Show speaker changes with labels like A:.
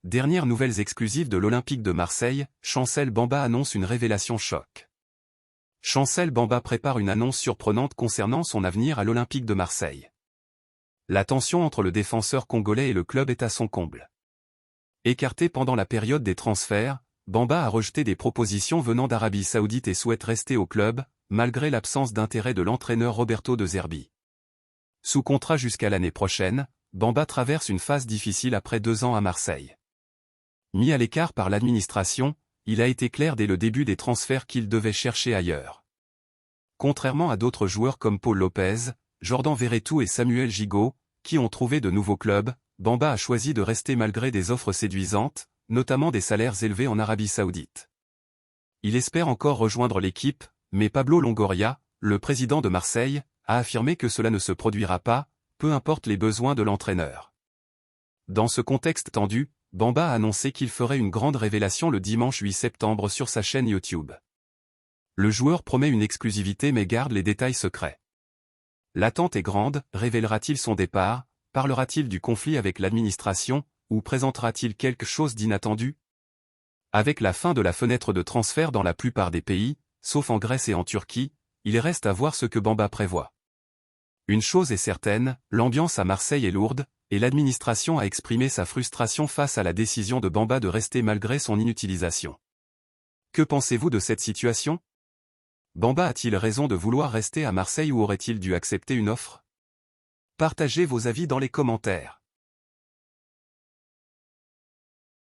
A: dernières nouvelles exclusives de l'Olympique de Marseille, Chancel Bamba annonce une révélation choc. Chancel Bamba prépare une annonce surprenante concernant son avenir à l'Olympique de Marseille. La tension entre le défenseur congolais et le club est à son comble. Écarté pendant la période des transferts, Bamba a rejeté des propositions venant d'Arabie Saoudite et souhaite rester au club, malgré l'absence d'intérêt de l'entraîneur Roberto De Zerbi. Sous contrat jusqu'à l'année prochaine, Bamba traverse une phase difficile après 2 ans à Marseille. Mis à l'écart par l'administration, il a été clair dès le début des transferts qu'il devait chercher ailleurs. Contrairement à d'autres joueurs comme Paul Lopez, Jordan Verretou et Samuel Gigot, qui ont trouvé de nouveaux clubs, Bamba a choisi de rester malgré des offres séduisantes, notamment des salaires élevés en Arabie Saoudite. Il espère encore rejoindre l'équipe, mais Pablo Longoria, le président de Marseille, a affirmé que cela ne se produira pas, peu importe les besoins de l'entraîneur. Dans ce contexte tendu, Bamba a annoncé qu'il ferait une grande révélation le dimanche 8 septembre sur sa chaîne YouTube. Le joueur promet une exclusivité mais garde les détails secrets. L'attente est grande, révélera-t-il son départ, parlera-t-il du conflit avec l'administration, ou présentera-t-il quelque chose d'inattendu? Avec la fin de la fenêtre de transfert dans la plupart des pays, sauf en Grèce et en Turquie, il reste à voir ce que Bamba prévoit. Une chose est certaine, l'ambiance à Marseille est lourde, et l'administration a exprimé sa frustration face à la décision de Bamba de rester malgré son inutilisation. Que pensez-vous de cette situation? Bamba a-t-il raison de vouloir rester à Marseille ou aurait-il dû accepter une offre? Partagez vos avis dans les commentaires.